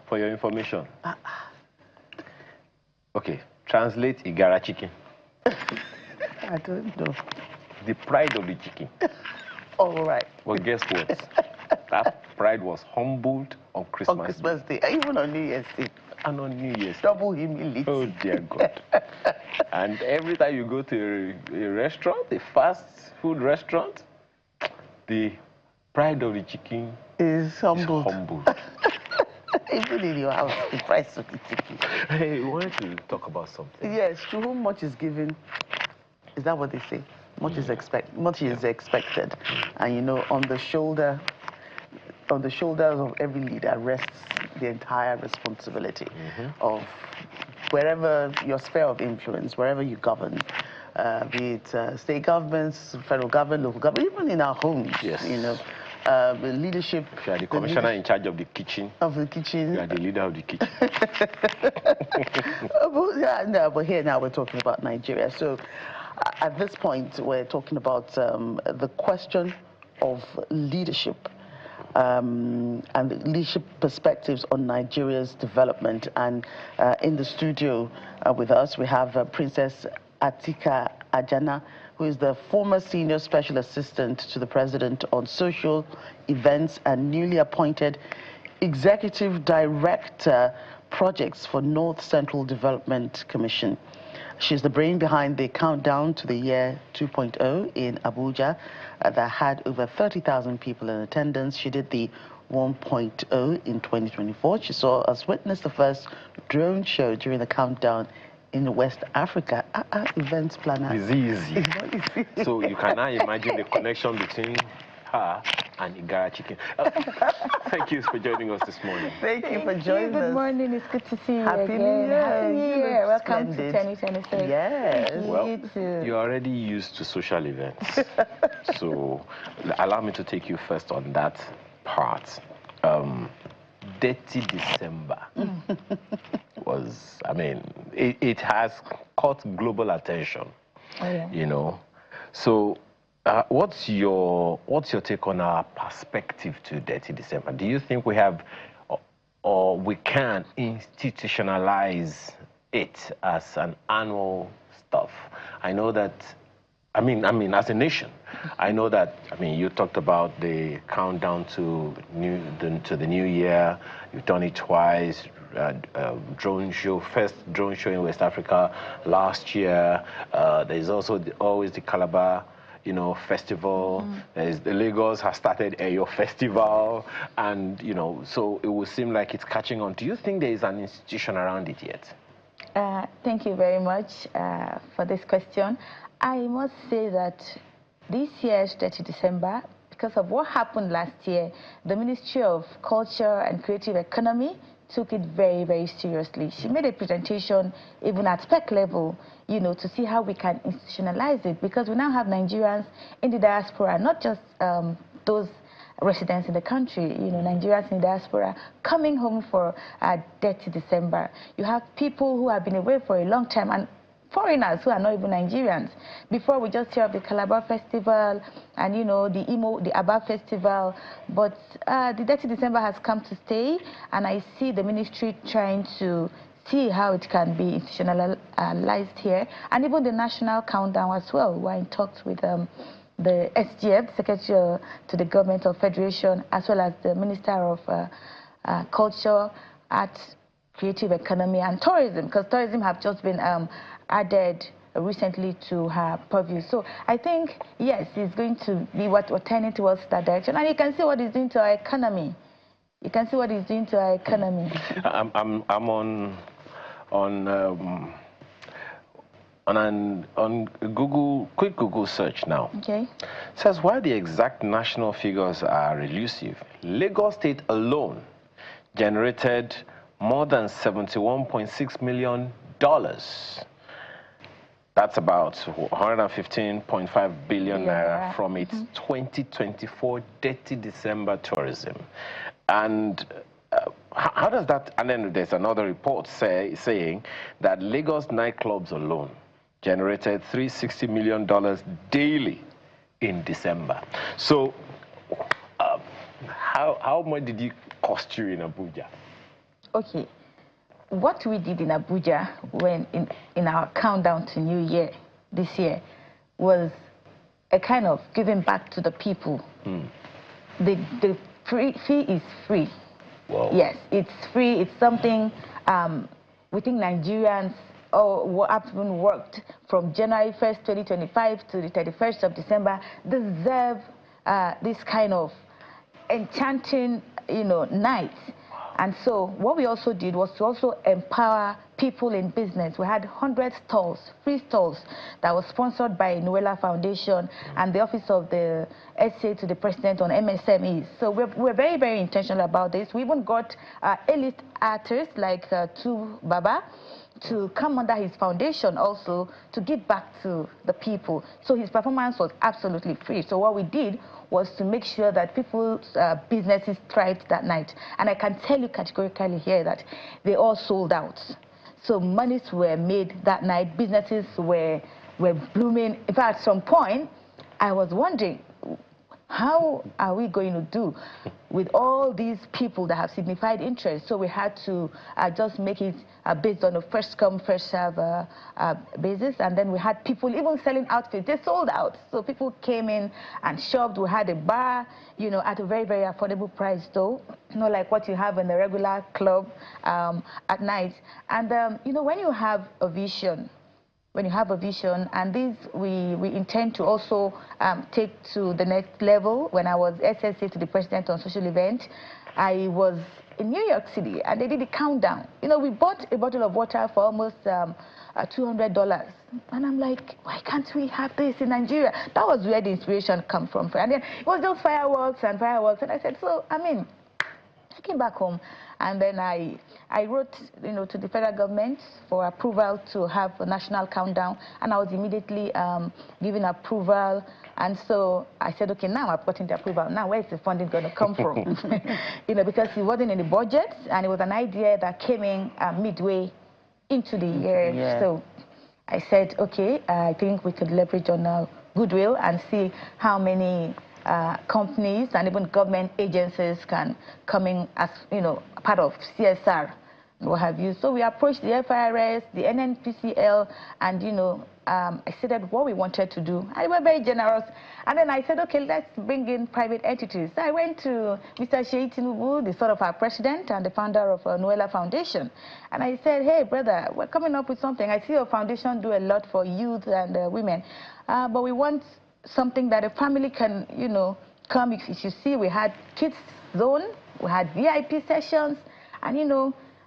for your information. Okay, translate Igara chicken. I don't know. The pride of the chicken. All right. Well, guess what? That pride was humbled on Christmas Day. Even on New Year's Day. And on New Year's Day. Double humility. Oh, dear God. And every time you go to a restaurant, a fast food restaurant, the pride of the chicken is humbled. Even in your house, the price of the chicken. Hey, we wanted to talk about something. Yes, to whom much is given, is that what they say? Much is expected. And you know, on the shoulders of every leader rests the entire responsibility of wherever your sphere of influence, wherever you govern, be it state governments, federal government, local government, even in our homes. Yes. You know, the leadership. You are the commissioner in charge of the kitchen. Of the kitchen. You are the leader of the kitchen. But here now we're talking about Nigeria. So at this point, we're talking about the question of leadership and the leadership perspectives on Nigeria's development. And in the studio with us, we have Princess Atika Ajana, who is the former Senior Special Assistant to the President on Social Events and newly appointed Executive Director Projects for North Central Development Commission. She's the brain behind the countdown to the year 2.0 in Abuja that had over 30,000 people in attendance. She did the 1.0 in 2024. She saw us witness the first drone show during the countdown in West Africa. Events planner. It's easy. So you can now imagine the connection between her and Igara chicken. Thank you for joining us this morning. Thank you for joining us. Good morning. It's good to see you Happy again. New Year. Happy New Year. Welcome Splendid. to 2026. Yes. Well, you too. you're already used to social events. So allow me to take you first on that part. Dirty December was, I mean, it has caught global attention. Oh, yeah. You know. So what's your take on our perspective to Dirty December? Do you think we have or we can institutionalize it as an annual stuff? I know that, I mean, as a nation, I know that, you talked about the countdown to the new year. You've done it twice. Drone show, first drone show in West Africa last year. There's also always the Calabar, festival. There's the Lagos has started your festival, and so it would seem like it's catching on. Do you think there is an institution around it yet? Thank you very much for this question. I must say that this year's 30 December, because of what happened last year, the Ministry of Culture and Creative Economy took it very, very seriously. She made a presentation even at spec level, to see how we can institutionalize it, because we now have Nigerians in the diaspora, not just those residents in the country, Nigerians in the diaspora coming home for Dirty December. You have people who have been away for a long time, and foreigners who are not even Nigerians. Before, we just hear of the Calabar Festival and, the Aba Festival. But the Dirty December has come to stay, and I see the ministry trying to see how it can be institutionalized here. And even the national countdown as well. We're in talks with the SGF, the Secretary to the Government of Federation, as well as the Minister of Culture, Arts, Creative Economy and Tourism, because tourism have just been added recently to her purview. So I think, yes, it's going to be what we're turning towards that direction. And you can see what it's doing to our economy. You can see what it's doing to our economy. I'm on Google, quick Google search now. Okay. It says, while the exact national figures are elusive, Lagos State alone generated more than $71.6 million. That's about 115.5 billion naira from its 2024 Dirty December tourism. And how does that, and then there's another report saying that Lagos nightclubs alone generated $360 million daily in December. So how much did it cost you in Abuja? Okay. What we did in Abuja when in our countdown to New Year this year was a kind of giving back to the people. The fee is free. Wow. Yes, it's free. It's something we think Nigerians have been worked from January 1st, 2025 to the 31st of December deserve this kind of enchanting, night. And so what we also did was to also empower people in business. We had 100 stalls, free stalls, that was sponsored by Nuela Foundation and the Office of the SA to the President on MSMEs. So we're very, very intentional about this. We even got elite artists like Tu Baba to come under his foundation also to give back to the people. So his performance was absolutely free. So what we did was to make sure that people's businesses thrived that night. And I can tell you categorically here that they all sold out. So monies were made that night. Businesses were blooming. In fact, at some point, I was wondering, how are we going to do with all these people that have signified interest? So we had to just make it based on a first-come, first-serve basis. And then we had people even selling outfits. They sold out. So people came in and shopped. We had a bar, at a very, very affordable price, though, not like what you have in the regular club at night. And, when you have a vision, and this we intend to also take to the next level. When I was SSA to the President on social event, I was in New York City and they did a countdown. We bought a bottle of water for almost $200. And I'm like, why can't we have this in Nigeria? That was where the inspiration come from. And then it was just fireworks. And I said, I came back home and then I wrote, to the federal government for approval to have a national countdown, and I was immediately given approval. And so I said, okay, now I've gotten the approval. Now where is the funding going to come from? Because it wasn't in the budget, and it was an idea that came in midway into the year. Yeah. So I said, okay, I think we could leverage on goodwill and see how many companies and even government agencies can come in as, part of CSR, what have you. So we approached the FIRS, the NNPCL, and, I stated what we wanted to do. And they were very generous. And then I said, okay, let's bring in private entities. So I went to Mr. Sheyi Tinubu, the son of our president and the founder of Nuela Foundation. And I said, hey, brother, we're coming up with something. I see your foundation do a lot for youth and women, but we want something that a family can, come. If you see, we had kids zone, we had VIP sessions, and,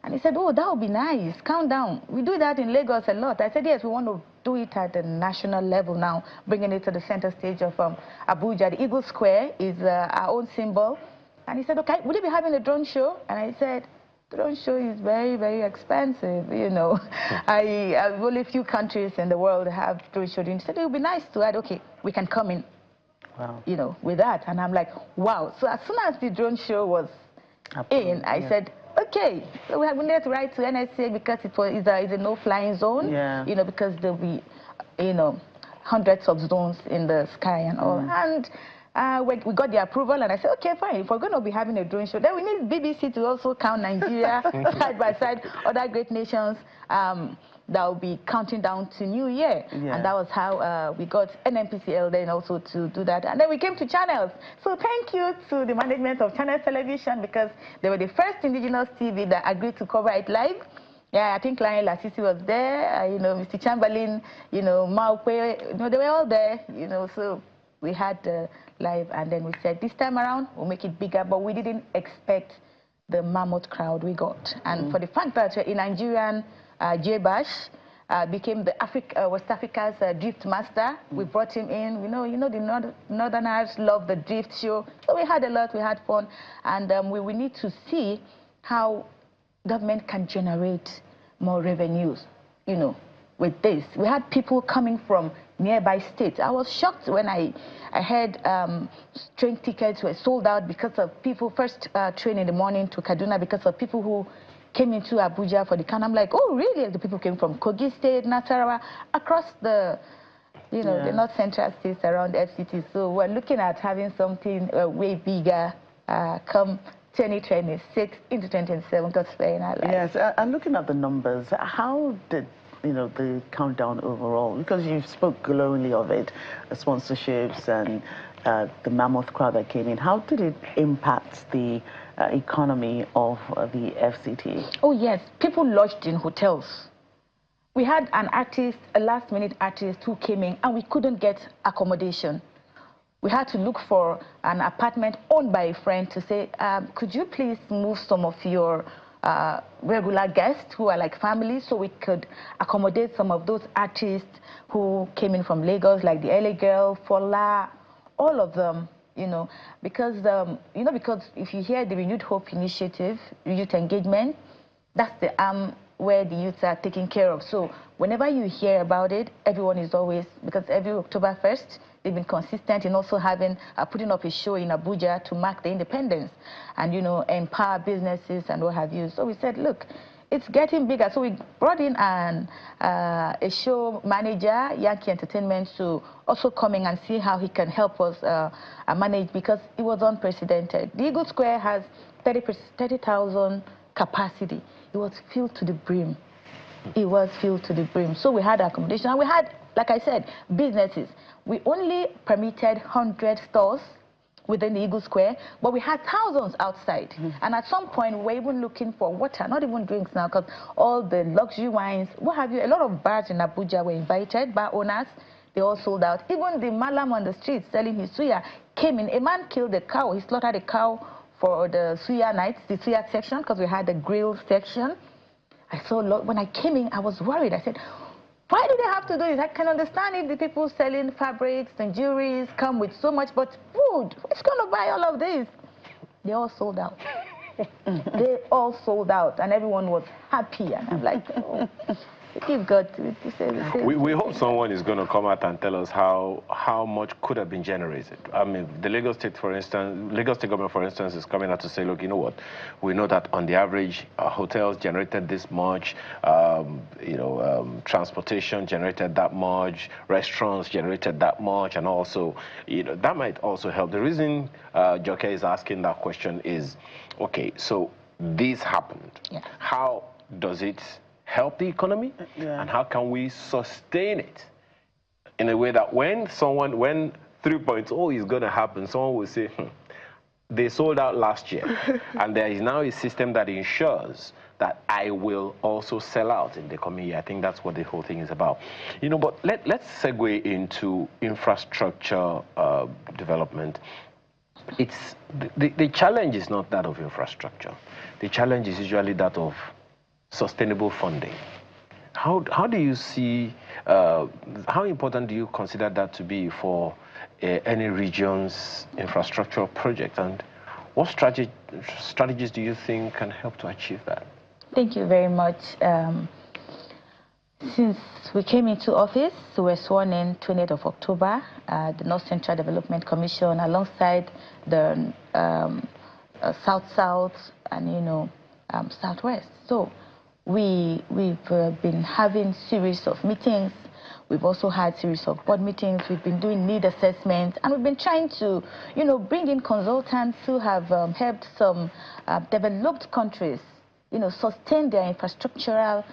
and he said, oh, that would be nice, countdown. We do that in Lagos a lot. I said, yes, we want to do it at the national level now, bringing it to the center stage of Abuja. The Eagle Square is our own symbol. And he said, okay, would you be having a drone show? And I said, drone show is very, very expensive, only a few countries in the world have drone shows. He said, it would be nice to add, okay, we can come in, wow, with that. And I'm like, wow. So as soon as the drone show was in, I said, okay, so we needed to write to NSA because it's a no-flying zone, because there'll be, hundreds of drones in the sky and all. And we got the approval, and I said, okay, fine. If we're going to be having a drone show, then we need BBC to also count Nigeria side by side, other great nations that will be counting down to New Year. Yeah. And that was how we got NNPCL then also to do that. And then we came to channels. So thank you to the management of Channel Television, because they were the first indigenous TV that agreed to cover it live. Yeah, I think Lionel Lasisi was there, Mr. Chamberlain, Maupe, they were all there, so we had live, and then we said, this time around, we'll make it bigger, but we didn't expect the mammoth crowd we got. And for the fact that in Nigerian, J-Bash became the West Africa's drift master. We brought him in. The Northerners love the drift show. So we had a lot, we had fun. And we need to see how government can generate more revenues, with this. We had people coming from nearby states. I was shocked when I heard train tickets were sold out because of people, first train in the morning to Kaduna, because of people who came into Abuja for the count. I'm like, oh, really? The people came from Kogi State, Nasarawa, across the, the North Central states around FCT. So we're looking at having something way bigger come 2026 into 2027, God's fair in our lives. Yes, and looking at the numbers, how did the countdown overall? Because you spoke glowingly of it, the sponsorships and the mammoth crowd that came in. How did it impact the economy of the FCT? Oh yes, people lodged in hotels. We had an artist, a last-minute artist who came in, and we couldn't get accommodation. We had to look for an apartment owned by a friend to say, could you please move some of your regular guests who are like family, so we could accommodate some of those artists who came in from Lagos, like the LA Girl, Fola, all of them, because because if you hear the Renewed Hope Initiative, youth engagement, that's the arm where the youths are taken care of. So whenever you hear about it, everyone is always, because every October 1st, they've been consistent in also having, putting up a show in Abuja to mark the independence and, empower businesses and what have you. So we said, look, it's getting bigger. So we brought in a show manager, Yankee Entertainment, to also come in and see how he can help us manage, because it was unprecedented. The Eagle Square has 30,000 capacity. It was filled to the brim. It was filled to the brim. So we had accommodation, and we had, like I said, businesses. We only permitted 100 stores within the Eagle Square, but we had thousands outside. And at some point, we were even looking for water, not even drinks now, because all the luxury wines, what have you, a lot of bars in Abuja were invited, bar owners, they all sold out. Even the malam on the street selling his suya came in. A man killed a cow. He slaughtered a cow for the suya nights, the suya section, because we had the grill section. I saw a lot. When I came in, I was worried. I said, why do they have to do this? I can understand if the people selling fabrics and jewelries come with so much, but food, who's going to buy all of this? They all sold out. They all sold out, and everyone was happy. And I'm like, oh, give God to say the same. We hope someone is going to come out and tell us how much could have been generated. I mean, the Lagos State, for instance, Lagos State government, for instance, is coming out to say, look, you know what? We know that on the average, hotels generated this much, transportation generated that much, restaurants generated that much, and also, that might also help. The reason Joke is asking that question is, okay, so this happened. Yeah. How does it help the economy, and how can we sustain it in a way that when 3.0 is going to happen, someone will say, they sold out last year, and there is now a system that ensures that I will also sell out in the coming year. I think that's what the whole thing is about. But let's segue into infrastructure development. It's the challenge is not that of infrastructure. The challenge is usually that of sustainable funding. How do you see, how important do you consider that to be for any region's infrastructural project, and what strategies do you think can help to achieve that? Thank you very much. Since we came into office, we were sworn in 20th of October, the North Central Development Commission, alongside the South-South and, Southwest. So we've been having series of meetings. We've also had series of board meetings. We've been doing need assessments, and we've been trying to, bring in consultants who have helped some developed countries, sustain their infrastructural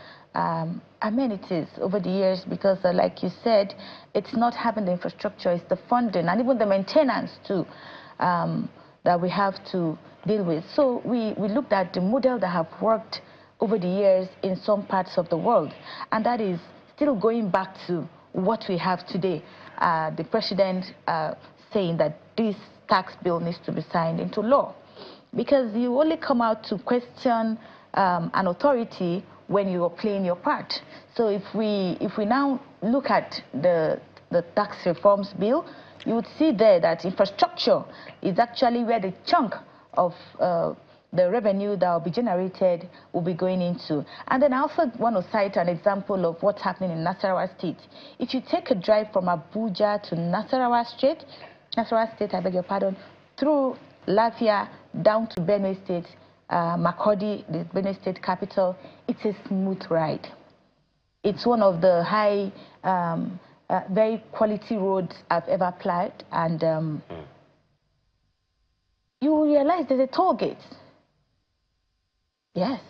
amenities over the years, because like you said, it's not having the infrastructure, it's the funding and even the maintenance too that we have to deal with. So we looked at the model that have worked over the years in some parts of the world, and that is still going back to what we have today. The president saying that this tax bill needs to be signed into law, because you only come out to question an authority when you are playing your part. So if we now look at the tax reforms bill, you would see there that infrastructure is actually where the chunk of the revenue that will be generated will be going into. And then I also want to cite an example of what's happening in Nasarawa State. If you take a drive from Abuja to Nasarawa State, I beg your pardon, through Lafia down to Benue State, Makurdi, the Benue State capital, it's a smooth ride. It's one of the high, very quality roads I've ever applied, and you realize there's a toll gate. Yes.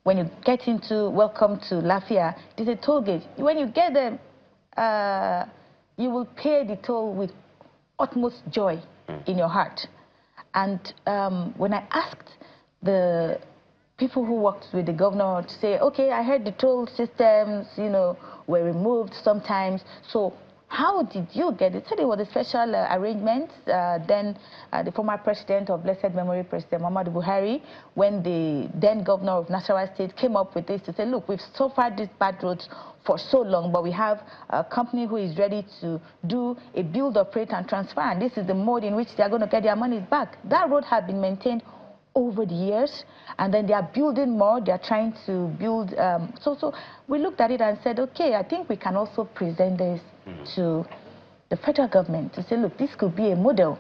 When you get into Welcome to Lafia, there's a toll gate. When you get there, you will pay the toll with utmost joy in your heart. And when I asked the people who worked with the governor to say, okay, I heard the toll systems, were removed sometimes. So how did you get it? He said it was a special arrangement. Then the former president of blessed memory, President Muhammadu Buhari, when the then governor of Nasarawa State came up with this to say, look, we've suffered these bad roads for so long, but we have a company who is ready to do a build, operate, and transfer, and this is the mode in which they are going to get their money back. That road had been maintained over the years, and then they are building more. They are trying to build. So we looked at it and said, okay, I think we can also present this to the federal government to say, look, this could be a model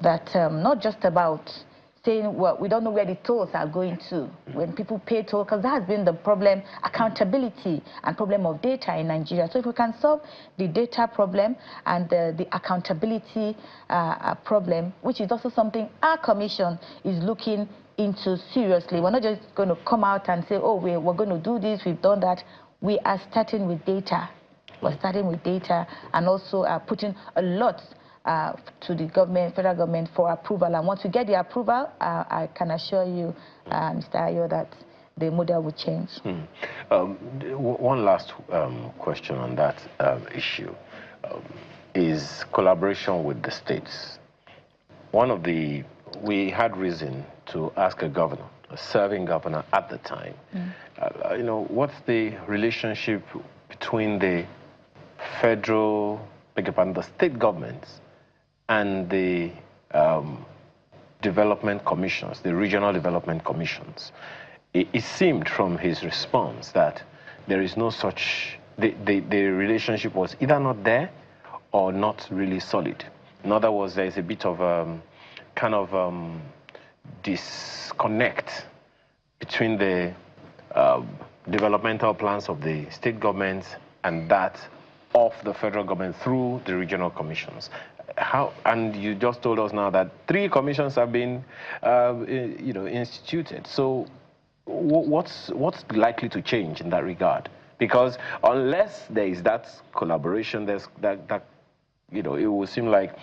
that not just about saying, well, we don't know where the tolls are going to when people pay toll, because that has been the problem, accountability and problem of data in Nigeria. So if we can solve the data problem and the accountability problem, which is also something our commission is looking into seriously. We're not just going to come out and say, oh, we're going to do this, we've done that. We are starting with data. We're starting with data and also putting a lot to the government, federal government, for approval. And once we get the approval, I can assure you, Mr. Ayo, that the model will change. One last question on that issue is collaboration with the states. We had reason to ask a governor, a serving governor at the time, what's the relationship between the federal, the state governments and the development commissions, the regional development commissions. It seemed from his response that there is no such, the relationship was either not there or not really solid. In other words, there is a bit of kind of disconnect between the developmental plans of the state governments and that of the federal government through the regional commissions. And you just told us now that 3 commissions have been, instituted. So, what's likely to change in that regard? Because unless there is that collaboration, there's that it will seem like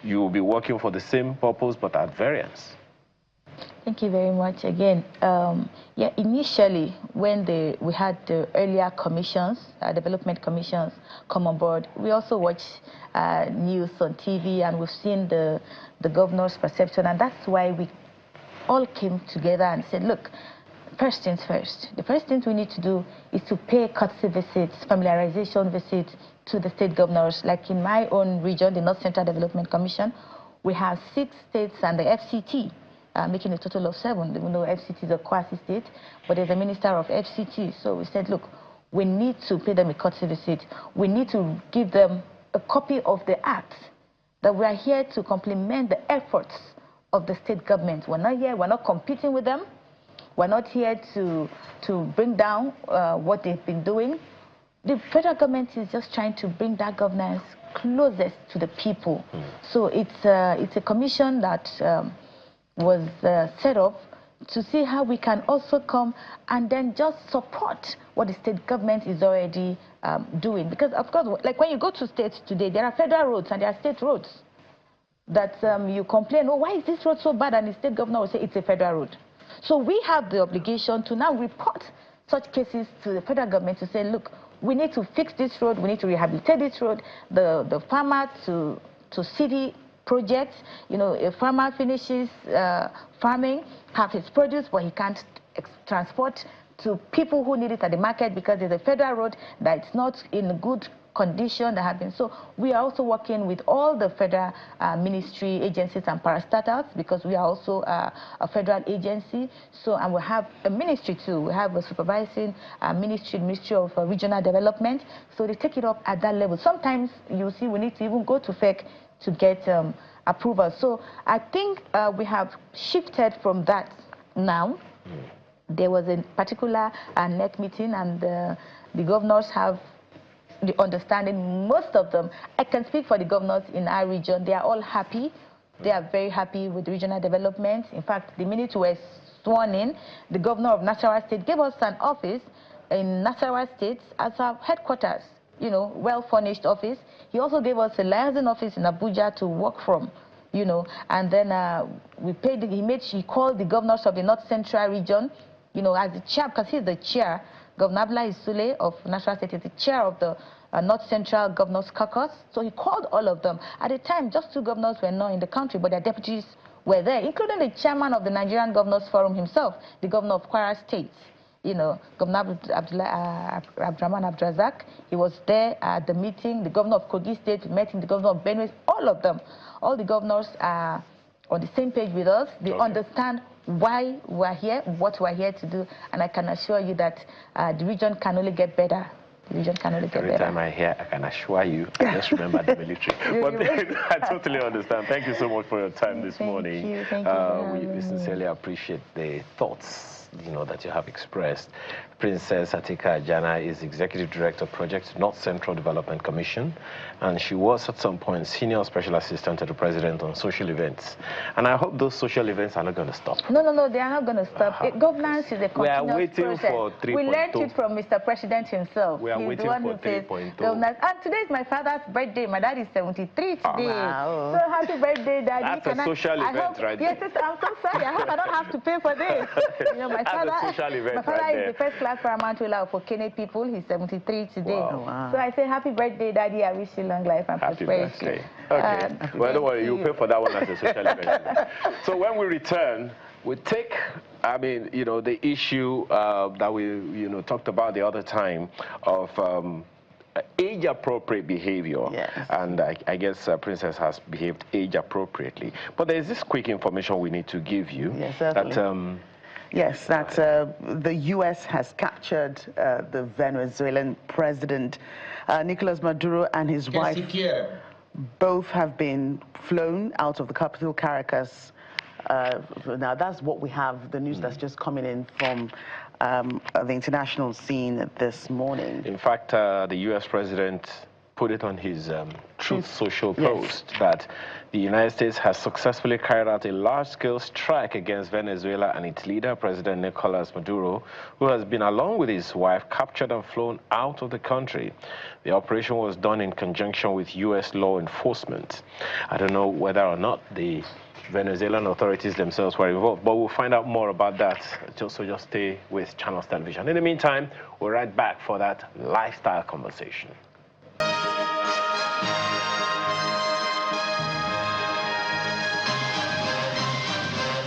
you will be working for the same purpose but at variance. Thank you very much again. Yeah, initially, when we had the earlier commissions, development commissions come on board, we also watched news on TV, and we've seen the governor's perception, and that's why we all came together and said, look, first things first. The first thing we need to do is to pay courtesy visits, familiarization visits to the state governors. Like in my own region, the North Central Development Commission, we have 6 states and the FCT. Making a total of 7, even though FCT is a quasi-state, but there's a minister of FCT. So we said, look, we need to pay them a courtesy visit. We need to give them a copy of the act, that we are here to complement the efforts of the state government. We're not here, we're not competing with them. We're not here to bring down what they've been doing. The federal government is just trying to bring that governance closest to the people. So it's a commission that was set up to see how we can also come and then just support what the state government is already doing. Because, of course, like when you go to states today, there are federal roads and there are state roads that you complain, oh, why is this road so bad? And the state governor will say it's a federal road. So we have the obligation to now report such cases to the federal government to say, look, we need to fix this road, we need to rehabilitate this road, the farmer to city projects. A farmer finishes farming, have his produce, but he can't transport to people who need it at the market because there's a federal road that's not in good condition that have been. So we are also working with all the federal ministry agencies and parastatals, because we are also a federal agency. So, and we have a ministry too. We have a supervising Ministry of Regional Development. So they take it up at that level. Sometimes you see we need to even go to FEC to get approval. So I think we have shifted from that now. There was a particular NEC meeting, and the governors have the understanding. Most of them, I can speak for the governors in our region, they are all happy. They are very happy with regional development. In fact, the minute we're sworn in, the governor of Nasarawa State gave us an office in Nasarawa State as our headquarters, you know, well-furnished office. He also gave us a liaison office in Abuja to work from, you know, and then he called the governors of the North Central region, you know, as the chair, because he's the chair. Governor Abdullahi Sule of Nasarawa State is the chair of the North Central Governors Caucus. So he called all of them. At the time, just 2 governors were not in the country, but their deputies were there, including the chairman of the Nigerian Governors Forum himself, the governor of Kwara State. You know, Governor Abdurrahman Abdrazak, he was there at the meeting. The governor of Kogi State met him, the governor of Benue, all of them. All the governors are on the same page with us. They understand why we're here, what we're here to do, and I can assure you that the region can only get better. The region can only get better. Every time I hear, I can assure you, I just remember the military. But I totally understand. Thank you so much for your time this morning. Thank you. We sincerely appreciate the thoughts, you know, that you have expressed. Princess Atika Ajana is Executive Director of Projects, North Central Development Commission, and she was at some point Senior Special Assistant to the President on social events. And I hope those social events are not going to stop. No, they are not going to stop. Governance is a continuous We are waiting process. for 3.0. We learned it from Mr. President himself. We are waiting for 3.0. And today is my father's birthday. My dad is 73 today. Wow. So happy birthday, Daddy. That's a social event, right? Yes, I'm so sorry. I hope I don't have to pay for this. You know, my father is the first class paramount ruler of Okene people. He's 73 today. Wow. So I say happy birthday, Daddy. I wish you long life and prosperity. Happy birthday. Okay. Well, don't worry. You pay for that one as a social event. So when we return, we take, I mean, you know, the issue that we, you know, talked about the other time of age-appropriate behavior. Yes. And I guess Princess has behaved age-appropriately. But there's this quick information we need to give you. Yes, certainly. Yes, that the U.S. has captured the Venezuelan president, Nicolas Maduro, and his wife. Both have been flown out of the capital, Caracas. Now, that's what we have, the news that's just coming in from the international scene this morning. In fact, the U.S. president put it on his Truth Social post that the United States has successfully carried out a large-scale strike against Venezuela and its leader, President Nicolas Maduro, who has been, along with his wife, captured and flown out of the country. The operation was done in conjunction with U.S. law enforcement. I don't know whether or not the Venezuelan authorities themselves were involved, but we'll find out more about that. So just stay with Channels Television. In the meantime, we're right back for that lifestyle conversation.